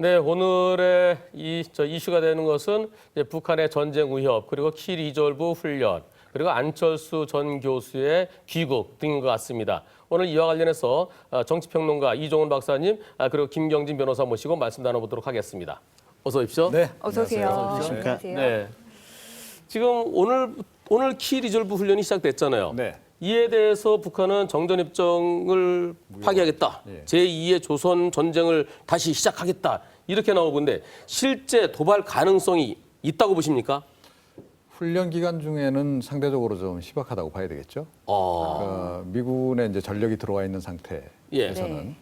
네, 오늘의 이슈가 되는 것은 이제 북한의 전쟁 위협, 그리고 키 리졸브 훈련, 그리고 안철수 전 교수의 귀국 등인 것 같습니다. 오늘 이와 관련해서 정치평론가 이종훈 박사님, 그리고 김경진 변호사 모시고 말씀 나눠보도록 하겠습니다. 어서 오십시오. 네, 어서 오세요. 안녕하세요. 네. 지금 오늘 키 리졸브 훈련이 시작됐잖아요. 네. 이에 대해서 북한은 정전 협정을 파기하겠다. 예. 제2의 조선 전쟁을 다시 시작하겠다. 이렇게 나오고 있는데 실제 도발 가능성이 있다고 보십니까? 훈련 기간 중에는 상대적으로 좀 희박하다고 봐야 되겠죠. 그러니까 미군의 이제 전력이 들어와 있는 상태에서는 예. 네.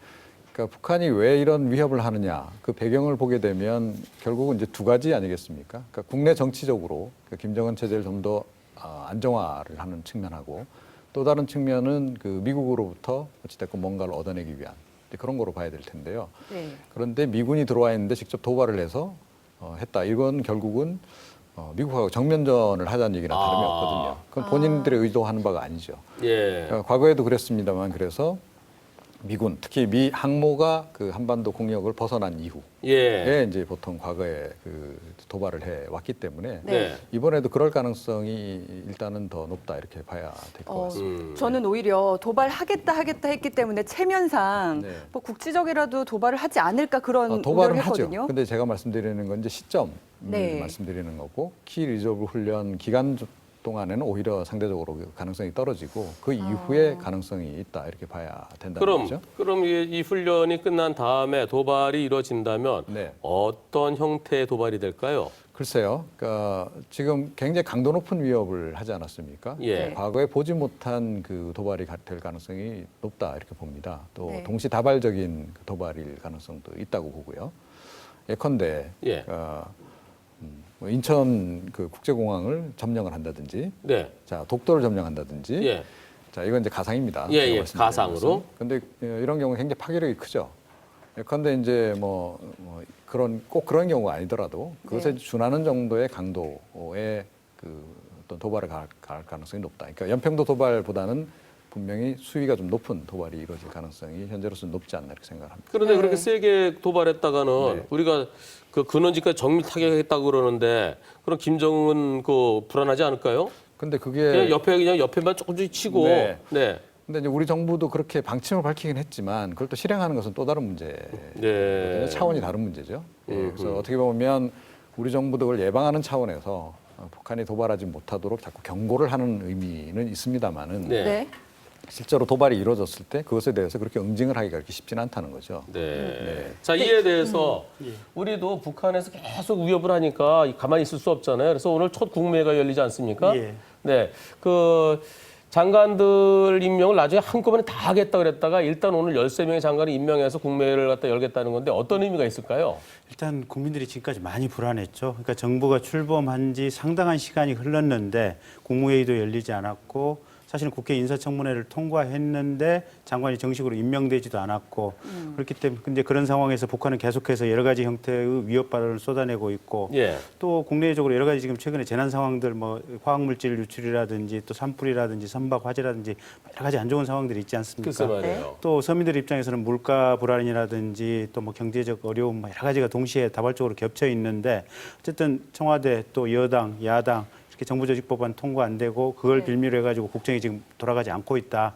그러니까 북한이 왜 이런 위협을 하느냐 그 배경을 보게 되면 결국은 이제 두 가지 아니겠습니까? 그러니까 국내 정치적으로 김정은 체제를 좀 더 안정화를 하는 측면하고 또 다른 측면은 그 미국으로부터 어찌됐건 뭔가를 얻어내기 위한 그런 거로 봐야 될 텐데요. 네. 그런데 미군이 들어와 있는데 직접 도발을 해서 했다. 이건 결국은 미국하고 정면전을 하자는 얘기나 다름이 없거든요. 그건 본인들의 의도하는 바가 아니죠. 예. 과거에도 그랬습니다만 그래서 미군, 특히 미 항모가 그 한반도 공역을 벗어난 이후에 예. 이제 보통 과거에 그 도발을 해 왔기 때문에 네. 이번에도 그럴 가능성이 일단은 더 높다 이렇게 봐야 될 것 같습니다. 저는 오히려 도발하겠다 했기 때문에 체면상 네. 뭐 국지적이라도 도발을 하지 않을까 그런 도발은 우려를 하죠. 했거든요. 근데 제가 말씀드리는 건 이제 시점 네. 말씀드리는 거고 키 리저브 훈련 기간 동안에는 오히려 상대적으로 그 가능성이 떨어지고 그 이후에 가능성이 있다 이렇게 봐야 된다는 거죠. 그럼 이 훈련이 끝난 다음에 도발이 이루어진다면 네. 어떤 형태의 도발이 될까요? 글쎄요. 그러니까 지금 굉장히 강도 높은 위협을 하지 않았습니까? 예. 과거에 보지 못한 그 도발이 될 가능성이 높다 이렇게 봅니다. 또 네. 동시다발적인 그 도발일 가능성도 있다고 보고요. 예컨대 예. 뭐 인천 그 국제공항을 점령을 한다든지, 네. 자 독도를 점령한다든지, 예. 자 이건 이제 가상입니다. 예, 제가 예. 말씀드리는 가상으로. 것은. 근데 이런 경우 굉장히 파괴력이 크죠. 예컨대 이제 뭐 꼭 그런 경우가 아니더라도 그것에 네. 준하는 정도의 강도의 그 어떤 도발을 갈 가능성이 높다. 그러니까 연평도 도발보다는 분명히 수위가 좀 높은 도발이 이루어질 가능성이 현재로서는 높지 않나 이렇게 생각합니다. 그런데 네. 그렇게 세게 도발했다가는 네. 우리가 그 근원지까지 정밀 타격했다고 그러는데 그럼 김정은 그 불안하지 않을까요? 근데 그냥 그게 옆에만 조금씩 치고. 네. 네. 근데 이제 우리 정부도 그렇게 방침을 밝히긴 했지만 그걸 또 실행하는 것은 또 다른 문제거든요. 네. 차원이 다른 문제죠. 그래서 어떻게 보면 우리 정부도 그걸 예방하는 차원에서 북한이 도발하지 못하도록 자꾸 경고를 하는 의미는 있습니다만은 네. 네. 실제로 도발이 이루어졌을 때 그것에 대해서 그렇게 응징을 하기가 그렇게 쉽지는 않다는 거죠. 네. 자, 이에 대해서 우리도 북한에서 계속 위협을 하니까 가만히 있을 수 없잖아요. 그래서 오늘 첫 국무회의가 열리지 않습니까? 예. 네. 그 장관들 임명을 나중에 한꺼번에 다 하겠다 그랬다가 일단 오늘 13명의 장관을 임명해서 국무회의를 갖다 열겠다는 건데 어떤 의미가 있을까요? 일단 국민들이 지금까지 많이 불안했죠. 그러니까 정부가 출범한 지 상당한 시간이 흘렀는데 국무회의도 열리지 않았고 사실은 국회 인사청문회를 통과했는데 장관이 정식으로 임명되지도 않았고 그렇기 때문에 근데 그런 상황에서 북한은 계속해서 여러 가지 형태의 위협 발언을 쏟아내고 있고 예. 또 국내적으로 여러 가지 지금 최근에 재난 상황들 뭐 화학물질 유출이라든지 또 산불이라든지 선박 화재라든지 여러 가지 안 좋은 상황들이 있지 않습니까? 글쎄 말이에요. 또 서민들 입장에서는 물가 불안이라든지 또 뭐 경제적 어려움 여러 가지가 동시에 다발적으로 겹쳐 있는데 어쨌든 청와대 또 여당 야당 이렇게 정부조직법안 통과 안 되고 그걸 빌미로 해가지고 국정이 지금 돌아가지 않고 있다.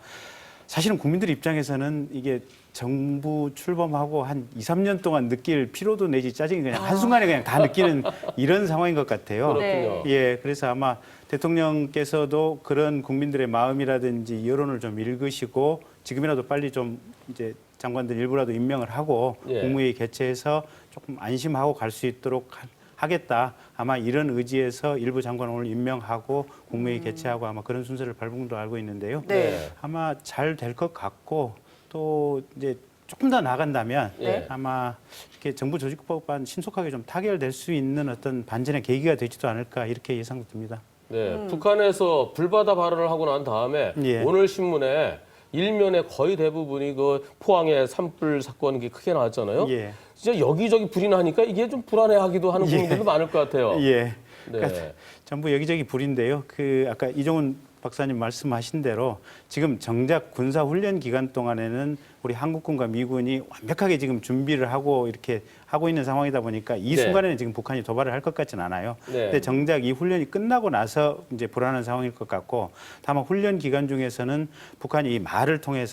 사실은 국민들 입장에서는 이게 정부 출범하고 한 2, 3년 동안 느낄 피로도 내지 짜증이 그냥 한순간에 그냥 다 느끼는 이런 상황인 것 같아요. 그렇군요. 예, 그래서 아마 대통령께서도 그런 국민들의 마음이라든지 여론을 좀 읽으시고 지금이라도 빨리 좀 이제 장관들 일부라도 임명을 하고 예. 국무회의 개최해서 조금 안심하고 갈 수 있도록 하겠다. 아마 이런 의지에서 일부 장관을 오늘 임명하고 국무회의 개최하고 아마 그런 순서를 밟은 걸로 알고 있는데요. 네. 아마 잘 될 것 같고 또 이제 조금 더 나간다면 네. 아마 이렇게 정부 조직법안 신속하게 좀 타결될 수 있는 어떤 반전의 계기가 되지도 않을까 이렇게 예상도 듭니다. 네. 북한에서 불바다 발언을 하고 난 다음에 예. 오늘 신문에 일면에 거의 대부분이 그 포항의 산불 사건 게 크게 나왔잖아요. 예. 진짜 여기저기 불이 나니까 이게 좀 불안해하기도 하는 국민들도 많을 것 같아요. 예. 네. 그러니까 전부 여기저기 불인데요. 그 아까 이종훈 박사님 말씀하신 대로 지금 정작 군사 훈련 기간 동안에는 우리 한국군과 미군이 완벽하게 지금 준비를 하고 이렇게 하고 있는 상황이다 보니까 이 네. 순간에는 지금 북한이 도발을 할 것 같지는 않아요. 네. 근데 정작 이 훈련이 끝나고 나서 이제 불안한 상황일 것 같고, 다만 훈련 기간 중에서는 북한이 이 말을 통한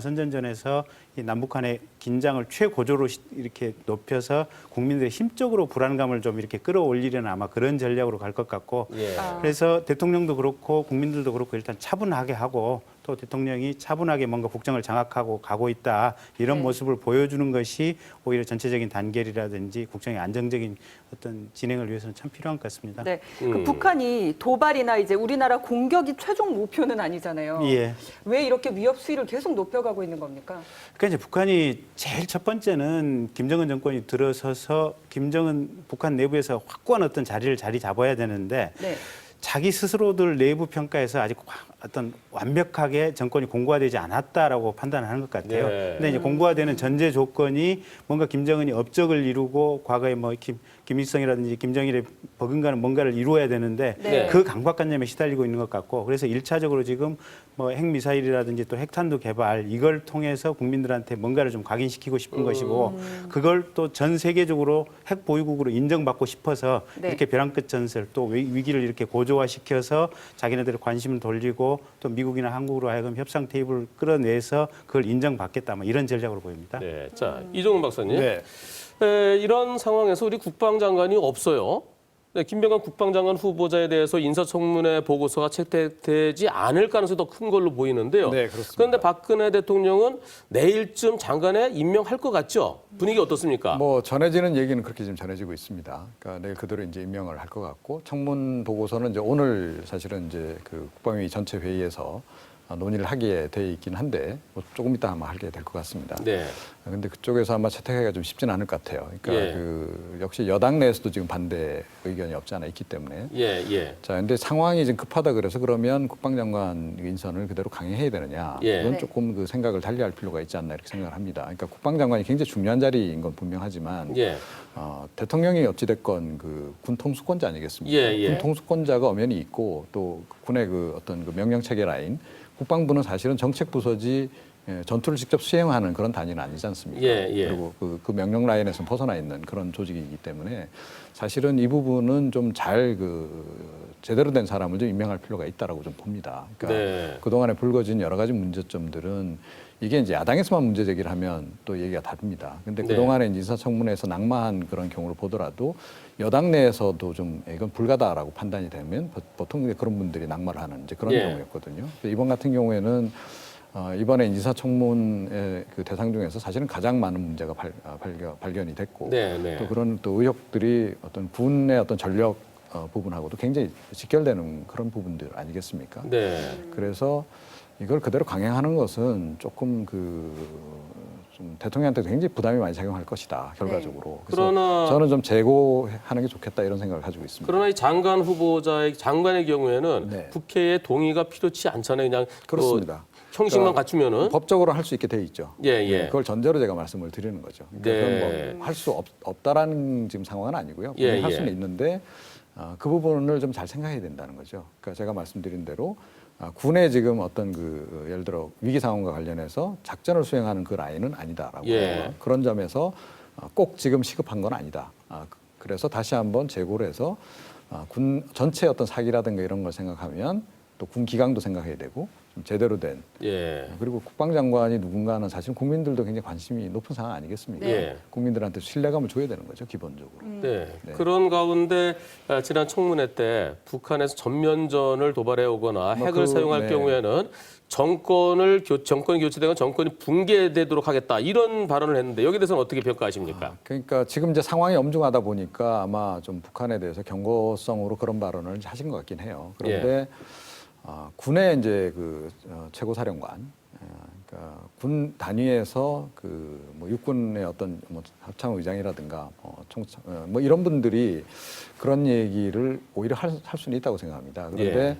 선전전에서 이 남북한의 긴장을 최고조로 이렇게 높여서 국민들의 심적으로 불안감을 좀 이렇게 끌어올리려는 아마 그런 전략으로 갈 것 같고, 예. 그래서 대통령도 그렇고 국민들도 그렇고 일단 차분하게 하고 또 대통령이 차분하게 뭔가 국정을 장악하고 가고 있다 이런 네. 모습을 보여주는 것이 오히려 전체적인 단결이라든지 국정의 안정적인 어떤 진행을 위해서는 참 필요한 것 같습니다. 네. 그 북한이 도발이나 이제 우리나라 공격이 최종 목표는 아니잖아요. 예. 왜 이렇게 위협 수위를 계속 높여가고 있는 겁니까? 그러니까 이제 북한이 제일 첫 번째는 김정은 정권이 들어서서 김정은 북한 내부에서 확고한 어떤 자리 잡아야 되는데 네. 자기 스스로들 내부 평가에서 아직 어떤 완벽하게 정권이 공고화되지 않았다라고 판단하는 것 같아요. 네. 근데 이제 공고화되는 전제 조건이 뭔가 김정은이 업적을 이루고 과거에 뭐 김일성이라든지 김정일의 버금가는 뭔가를 이루어야 되는데 네. 그 강박관념에 시달리고 있는 것 같고, 그래서 1차적으로 지금 뭐 핵미사일이라든지 또 핵탄두 개발 이걸 통해서 국민들한테 뭔가를 좀 각인시키고 싶은 것이고, 그걸 또 전 세계적으로 핵 보유국으로 인정받고 싶어서 네. 이렇게 벼랑 끝 전설 또 위기를 이렇게 고조화시켜서 자기네들의 관심을 돌리고 또 미국이나 한국으로 하여금 협상 테이블을 끌어내서 그걸 인정받겠다 뭐 이런 전략으로 보입니다. 네. 자, 이종훈 박사님. 네. 이런 상황에서 우리 국방장관이 없어요. 네, 김병관 국방장관 후보자에 대해서 인사청문회 보고서가 채택되지 않을 가능성이 더 큰 걸로 보이는데요. 네, 그렇습니다. 그런데 박근혜 대통령은 내일쯤 장관에 임명할 것 같죠? 분위기 어떻습니까? 뭐 전해지는 얘기는 그렇게 지금 전해지고 있습니다. 그러니까 내일 그대로 이제 임명을 할 것 같고, 청문 보고서는 이제 오늘 사실은 이제 그 국방위 전체 회의에서 논의를 하게 돼 있긴 한데 뭐 조금 이따 아마 하게 될 것 같습니다. 네. 근데 그쪽에서 아마 채택하기가 좀 쉽지는 않을 것 같아요. 그러니까 예. 그 역시 여당 내에서도 지금 반대 의견이 없지 않아 있기 때문에. 예, 예. 자, 근데 상황이 지금 급하다 그래서 그러면 국방장관 인선을 그대로 강행해야 되느냐? 예. 이건 네. 조금 그 생각을 달리할 필요가 있지 않나 이렇게 생각을 합니다. 그러니까 국방장관이 굉장히 중요한 자리인 건 분명하지만 예. 대통령이 어찌됐건 그 군 통수권자 아니겠습니까? 예, 예. 군 통수권자가 엄연히 있고 또 군의 그 어떤 그 명령 체계 라인, 국방부는 사실은 정책 부서지 전투를 직접 수행하는 그런 단위는 아니지 않습니까? 예, 예. 그리고 그 명령 라인에서 벗어나 있는 그런 조직이기 때문에 사실은 이 부분은 좀 잘 제대로 된 사람을 좀 임명할 필요가 있다라고 좀 봅니다. 그러니까 네. 그동안에 불거진 여러 가지 문제점들은 이게 이제 야당에서만 문제 제기를 하면 또 얘기가 다릅니다. 근데 네. 그동안에 인사청문회에서 낙마한 그런 경우를 보더라도 여당 내에서도 좀 이건 불가다라고 판단이 되면 보통 이제 그런 분들이 낙마를 하는 이제 그런 예. 경우였거든요. 이번 같은 경우에는 이번에 인사청문회 그 대상 중에서 사실은 가장 많은 문제가 발견이 됐고 네, 네. 또 그런 또 의혹들이 어떤 군의 어떤 전력 부분하고도 굉장히 직결되는 그런 부분들 아니겠습니까? 네. 그래서 이걸 그대로 강행하는 것은 조금 좀 대통령한테 굉장히 부담이 많이 작용할 것이다 결과적으로. 그래서 그러나- 저는 좀 재고하는 게 좋겠다 이런 생각을 가지고 있습니다. 그러나 이 장관 후보자의 장관의 경우에는 네. 국회의 동의가 필요치 않잖아요. 그냥 그렇습니다. 형식만 그러니까 갖추면은. 법적으로 할 수 있게 돼 있죠. 예, 예. 그걸 전제로 제가 말씀을 드리는 거죠. 네. 할 수 없다라는 지금 상황은 아니고요. 예, 할 예. 수는 있는데 그 부분을 좀 잘 생각해야 된다는 거죠. 그러니까 제가 말씀드린 대로 군의 지금 어떤 예를 들어 위기 상황과 관련해서 작전을 수행하는 그 라인은 아니다라고 예. 하고요. 그런 점에서 꼭 지금 시급한 건 아니다. 그래서 다시 한번 재고를 해서 군 전체 어떤 사기라든가 이런 걸 생각하면 또 군 기강도 생각해야 되고 좀 제대로 된 예. 그리고 국방장관이 누군가는 사실 국민들도 굉장히 관심이 높은 상황 아니겠습니까? 네. 국민들한테 신뢰감을 줘야 되는 거죠, 기본적으로. 네. 네. 그런 가운데 지난 청문회 때 북한에서 전면전을 도발해 오거나 뭐 핵을 사용할 네. 경우에는 정권이 교체되거나 정권이 붕괴되도록 하겠다 이런 발언을 했는데 여기에 대해서는 어떻게 평가하십니까? 그러니까 지금 이제 상황이 엄중하다 보니까 아마 좀 북한에 대해서 경고성으로 그런 발언을 하신 것 같긴 해요. 그런데 군의 이제 최고 사령관, 그러니까 군 단위에서 뭐 육군의 어떤 뭐 합참 의장이라든가 뭐 이런 분들이 그런 얘기를 오히려 할 수는 있다고 생각합니다. 그런데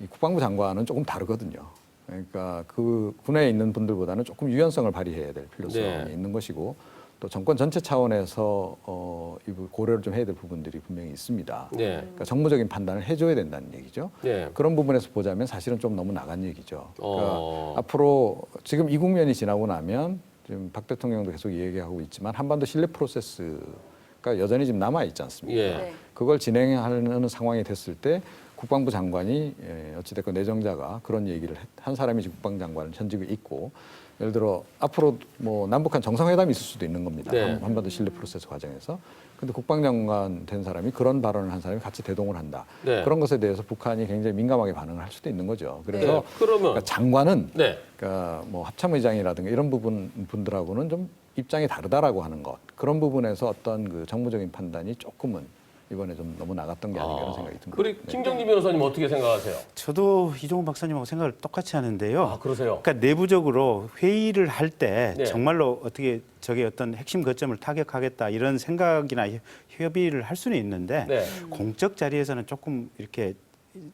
이 국방부 장관은 조금 다르거든요. 그러니까 그 군에 있는 분들보다는 조금 유연성을 발휘해야 될 필요성이 네. 있는 것이고 또 정권 전체 차원에서 이 고려를 좀 해야 될 부분들이 분명히 있습니다. 네. 그러니까 정무적인 판단을 해줘야 된다는 얘기죠. 네. 그런 부분에서 보자면 사실은 좀 너무 나간 얘기죠. 그러니까 어. 앞으로 지금 이 국면이 지나고 나면 지금 박 대통령도 계속 얘기하고 있지만 한반도 신뢰 프로세스가 여전히 지금 남아 있지 않습니까? 예. 네. 그걸 진행하는 상황이 됐을 때 국방부 장관이 어찌됐건 내정자가 그런 얘기를 한 사람이 지금 국방장관 현직에 있고 예를 들어 앞으로 뭐 남북한 정상회담이 있을 수도 있는 겁니다. 네. 한반도 신뢰 프로세스 과정에서. 근데 국방장관 된 사람이 그런 발언을 한 사람이 같이 대동을 한다. 네. 그런 것에 대해서 북한이 굉장히 민감하게 반응을 할 수도 있는 거죠. 그래서 네. 그러면 그러니까 장관은 네. 그러니까 뭐 합참의장이라든가 이런 분들하고는 좀 입장이 다르다라고 하는 것. 그런 부분에서 어떤 그 정무적인 판단이 조금은 이번에 좀 너무 나갔던 게 아닌가 이런 생각이 듭니다. 그리고 김정진 변호사님 어떻게 생각하세요? 저도 이종훈 박사님하고 생각을 똑같이 하는데요. 아, 그러세요? 그러니까 내부적으로 회의를 할 때 네. 정말로 어떻게 저게 어떤 핵심 거점을 타격하겠다 이런 생각이나 협의를 할 수는 있는데 네. 공적 자리에서는 조금 이렇게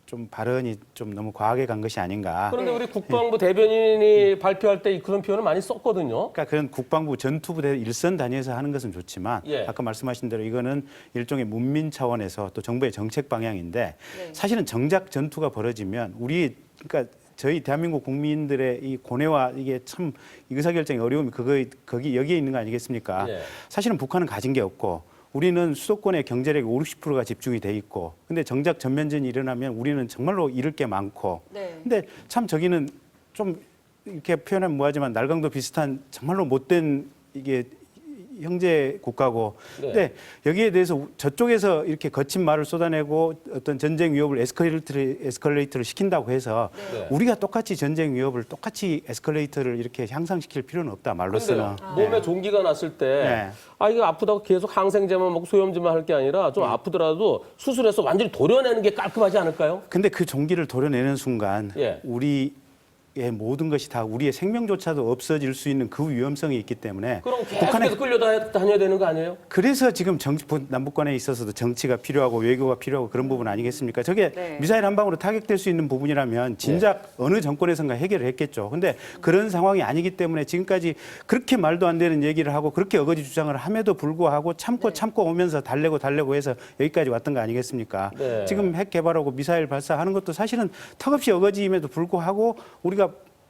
좀 발언이 좀 너무 과하게 간 것이 아닌가. 그런데 우리 국방부 대변인이 발표할 때 그런 표현을 많이 썼거든요. 그러니까 그런 국방부 전투부대 일선 단위에서 하는 것은 좋지만 예. 아까 말씀하신 대로 이거는 일종의 문민 차원에서 또 정부의 정책 방향인데 네. 사실은 정작 전투가 벌어지면 우리 그러니까 저희 대한민국 국민들의 이 고뇌와 이게 참 의사결정의 어려움이 거기 여기에 있는 거 아니겠습니까? 예. 사실은 북한은 가진 게 없고 우리는 수도권의 경제력이 50~60%가 집중이 돼 있고 근데 정작 전면전이 일어나면 우리는 정말로 잃을 게 많고 네. 근데 참 저기는 좀 이렇게 표현하면 뭐하지만 날강도 비슷한 정말로 못된 이게 형제 국가고 네. 근데 여기에 대해서 저쪽에서 이렇게 거친 말을 쏟아내고 어떤 전쟁 위협을 에스컬레이터를 시킨다고 해서 네. 우리가 똑같이 전쟁 위협을 똑같이 에스컬레이터를 이렇게 향상시킬 필요는 없다 말로서는 그런데요, 몸에 종기가 났을 때, 네. 아, 이거 아프다고 계속 항생제만 먹고 소염제만 할 게 아니라 좀 아프더라도 수술해서 완전히 도려내는 게 깔끔하지 않을까요? 근데 그 종기를 도려내는 순간 예. 우리의 모든 것이 다 우리의 생명조차도 없어질 수 있는 그 위험성이 있기 때문에 그럼 계속해서 끌려다녀야 되는 거 아니에요? 그래서 지금 남북 간에 있어서도 정치가 필요하고 외교가 필요하고 그런 부분 아니겠습니까? 저게 네. 미사일 한 방으로 타격될 수 있는 부분이라면 진작 어느 정권에선가 해결을 했겠죠. 근데 그런 상황이 아니기 때문에 지금까지 그렇게 말도 안 되는 얘기를 하고 그렇게 어거지 주장을 함에도 불구하고 참고 오면서 달래고 해서 여기까지 왔던 거 아니겠습니까? 네. 지금 핵 개발하고 미사일 발사하는 것도 사실은 턱없이 어거지임에도 불구하고 우리가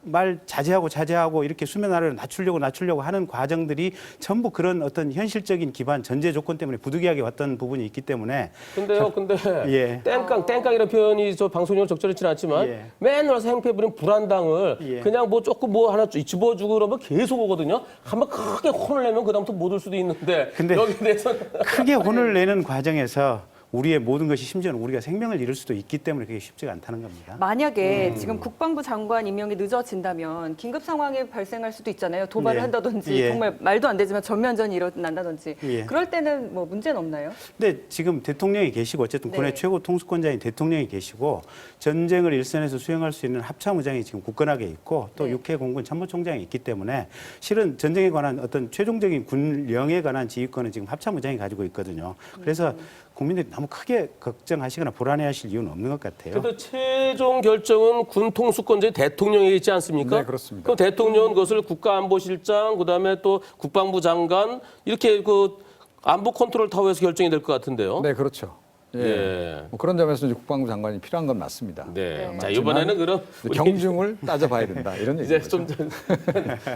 말 자제하고 이렇게 수면 아래로 낮추려고 하는 과정들이 전부 그런 어떤 현실적인 기반 전제 조건 때문에 부득이하게 왔던 부분이 있기 때문에 근데요, 근데 예. 땡깡이라는 표현이 저 방송용으로 적절치는 않지만 예. 맨날 와서 행패 부린 불안당을 예. 그냥 뭐 조금 뭐 하나 집어주고 그러면 계속 오거든요. 한번 크게 혼을 내면 그다음부터 못 올 수도 있는데 근데 여기에 대해서는 크게 혼을 내는 과정에서 우리의 모든 것이 심지어는 우리가 생명을 잃을 수도 있기 때문에 그게 쉽지가 않다는 겁니다. 만약에 지금 국방부 장관 임명이 늦어진다면 긴급 상황이 발생할 수도 있잖아요. 도발을 예. 한다든지 예. 정말 말도 안 되지만 전면전이 일어난다든지. 예. 그럴 때는 뭐 문제는 없나요? 근데 지금 대통령이 계시고 어쨌든 네. 군의 최고 통수권자인 대통령이 계시고 전쟁을 일선에서 수행할 수 있는 합참의장이 지금 굳건하게 있고 또 네. 육해 공군 참모총장이 있기 때문에 실은 전쟁에 관한 어떤 최종적인 군령에 관한 지휘권은 지금 합참의장이 가지고 있거든요. 그래서 국민들이 너무 크게 걱정하시거나 불안해하실 이유는 없는 것 같아요. 그래도 최종 결정은 군 통수권자의 대통령에 있지 않습니까? 네, 그렇습니다. 그럼 대통령은 그것을 국가안보실장, 그다음에 또 국방부 장관 이렇게 그 안보 컨트롤 타워에서 결정이 될 것 같은데요. 네, 그렇죠. 예. 예. 뭐 그런 점에서 이제 국방부 장관이 필요한 건 맞습니다. 네. 네. 자, 이번에는 그럼 우리 경중을 따져봐야 된다 이런 이제 얘기죠. 좀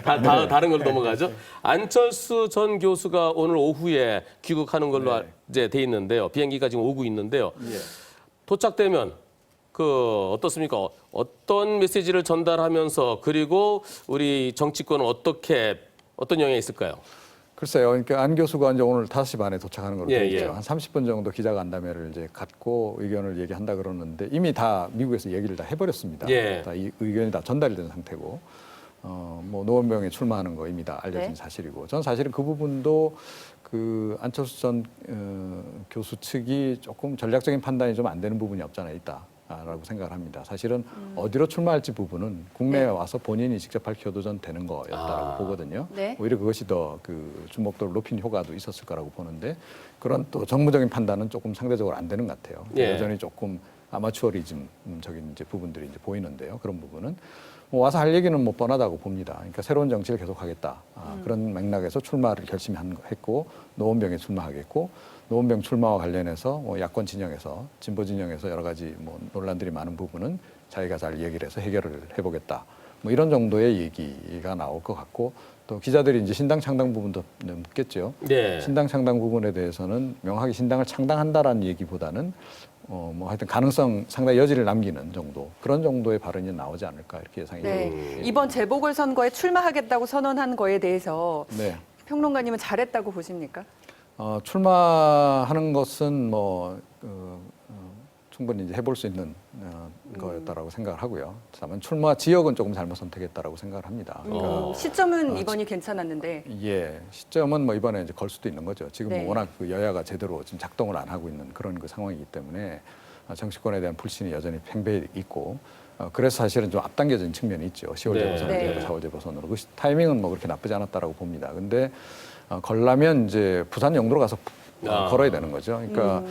다른 걸로 넘어가죠. 안철수 전 교수가 오늘 오후에 귀국하는 걸로 이제 돼 있는데요. 비행기가 지금 오고 있는데요. 도착되면 그 어떻습니까? 어떤 메시지를 전달하면서 그리고 우리 정치권은 어떤 영향이 있을까요? 글쎄요. 그러니까 안 교수가 이제 오늘 5시 반에 도착하는 걸로 예, 되어 있죠. 예. 한 30분 정도 기자간담회를 이제 갖고 의견을 얘기한다 그러는데 이미 다 미국에서 얘기를 다 해버렸습니다. 예. 다 이 의견이 다 전달이 된 상태고, 뭐 노원병에 출마하는 거 이미 다 알려진 네. 사실이고, 전 사실은 그 부분도 그 안철수 전 교수 측이 조금 전략적인 판단이 좀 안 되는 부분이 없지 않아 있다라고 생각을 합니다. 사실은 어디로 출마할지 부분은 국내에 네. 와서 본인이 직접 밝혀도 전 되는 거였다라고 보거든요. 네. 오히려 그것이 더 그 주목도를 높인 효과도 있었을 거라고 보는데 그런 또 정무적인 판단은 조금 상대적으로 안 되는 것 같아요. 예. 여전히 조금 아마추어리즘적인 이제 부분들이 이제 보이는데요. 그런 부분은 뭐 와서 할 얘기는 뭐 뻔하다고 봅니다. 그러니까 새로운 정치를 계속하겠다. 그런 맥락에서 출마를 결심했고 노원병에 출마하겠고 노원병 출마와 관련해서 뭐 야권 진영에서 진보 진영에서 여러 가지 뭐 논란들이 많은 부분은 자기가 잘 얘기를 해서 해결을 해보겠다. 뭐 이런 정도의 얘기가 나올 것 같고 또 기자들이 이제 신당 창당 부분도 묻겠죠. 네. 신당 창당 부분에 대해서는 명확히 신당을 창당한다라는 얘기보다는 뭐 하여튼 가능성 상당히 여지를 남기는 정도 그런 정도의 발언이 나오지 않을까 이렇게 예상이 네. 됩니다. 이번 재보궐선거에 출마하겠다고 선언한 거에 대해서 네. 평론가님은 잘했다고 보십니까? 출마하는 것은 뭐 충분히 이제 해볼 수 있는 거였다라고 생각을 하고요. 다만 출마 지역은 조금 잘못 선택했다라고 생각을 합니다. 그러니까 시점은 이번이 괜찮았는데. 예, 시점은 뭐 이번에 이제 걸 수도 있는 거죠. 지금 네. 뭐 워낙 그 여야가 제대로 지금 작동을 안 하고 있는 그런 그 상황이기 때문에 정치권에 대한 불신이 여전히 팽배해 있고 그래서 사실은 좀 앞당겨진 측면이 있죠. 10월 네. 재보선으로 네. 4월 재보선으로 그 타이밍은 뭐 그렇게 나쁘지 않았다라고 봅니다. 근데 걸라면 이제 부산 영도로 가서 걸어야 되는 거죠. 그러니까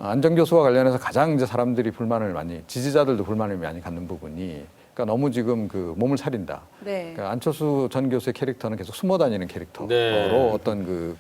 안전교수와 관련해서 가장 이제 사람들이 불만을 많이 지지자들도 불만을 많이 갖는 부분이 그러니까 너무 지금 그 몸을 사린다. 네. 그러니까 안철수 전 교수의 캐릭터는 계속 숨어 다니는 캐릭터로 네. 어떤 그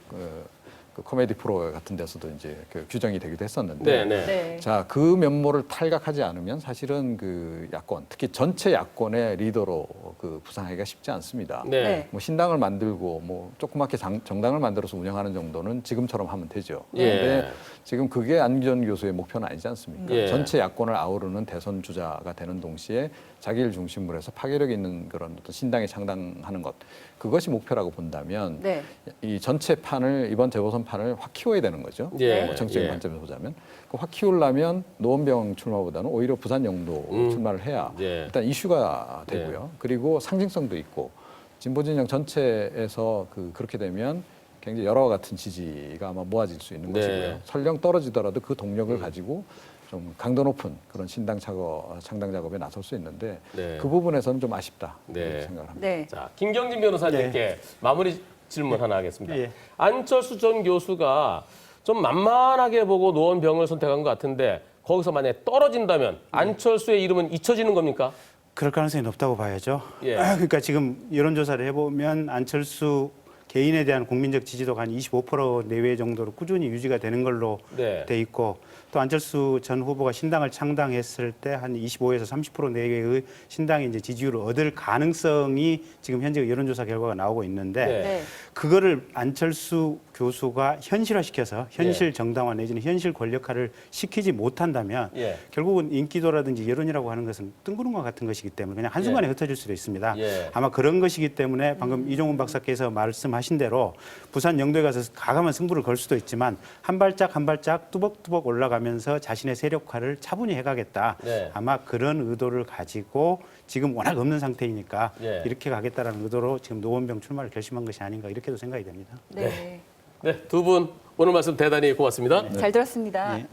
코미디 프로 같은 데서도 이제 그 규정이 되기도 했었는데 네, 네. 네. 자, 그 면모를 탈각하지 않으면 사실은 그 야권, 특히 전체 야권의 리더로 그 부상하기가 쉽지 않습니다. 네. 네. 뭐 신당을 만들고 뭐 조그맣게 정당을 만들어서 운영하는 정도는 지금처럼 하면 되죠. 예. 그런데 지금 그게 안기전 교수의 목표는 아니지 않습니까? 예. 전체 야권을 아우르는 대선 주자가 되는 동시에 자기를 중심으로 해서 파괴력 있는 그런 어떤 신당이 창당하는 것 그것이 목표라고 본다면 네. 이 전체 판을 이번 재보선 판을 확 키워야 되는 거죠. 예. 뭐 정치적인 예. 관점에서 보자면 그 확 키우려면 노원병 출마보다는 오히려 부산 영도 출마를 해야 예. 일단 이슈가 되고요. 그리고 상징성도 있고 진보 진영 전체에서 그렇게 되면 굉장히 여러 같은 지지가 아마 모아질 수 있는 네. 것이고요. 설령 떨어지더라도 그 동력을 가지고 좀 강도 높은 그런 신당 창당 작업에 나설 수 있는데 네. 그 부분에서는 좀 아쉽다 네. 이렇게 생각을 합니다. 네. 자, 김경진 변호사님께 마무리 질문 하나 하겠습니다. 예. 안철수 전 교수가 좀 만만하게 보고 노원병을 선택한 것 같은데 거기서 만약에 떨어진다면 안철수의 이름은 잊혀지는 겁니까? 그럴 가능성이 높다고 봐야죠. 예. 그러니까 지금 여론조사를 해보면 안철수 개인에 대한 국민적 지지도가 한 25% 내외 정도로 꾸준히 유지가 되는 걸로 네. 돼 있고 또 안철수 전 후보가 신당을 창당했을 때 한 25에서 30% 내외의 신당의 이제 지지율을 얻을 가능성이 지금 현재 여론조사 결과가 나오고 있는데 네. 네. 그거를 안철수 교수가 현실화시켜서 현실 정당화 내지는 현실 권력화를 시키지 못한다면 예. 결국은 인기도라든지 여론이라고 하는 것은 뜬구름과 같은 것이기 때문에 그냥 한순간에 예. 흩어질 수도 있습니다. 예. 아마 그런 것이기 때문에 방금 이종훈 박사께서 말씀하신 대로 부산 영도에 가서 과감한 승부를 걸 수도 있지만 한 발짝 한 발짝 뚜벅뚜벅 올라가면서 자신의 세력화를 차분히 해가겠다. 네. 아마 그런 의도를 가지고 지금 워낙 없는 상태이니까 예. 이렇게 가겠다라는 의도로 지금 노원병 출마를 결심한 것이 아닌가 이렇게도 생각이 됩니다. 네. 네, 두 분 오늘 말씀 대단히 고맙습니다. 잘 들었습니다. 네.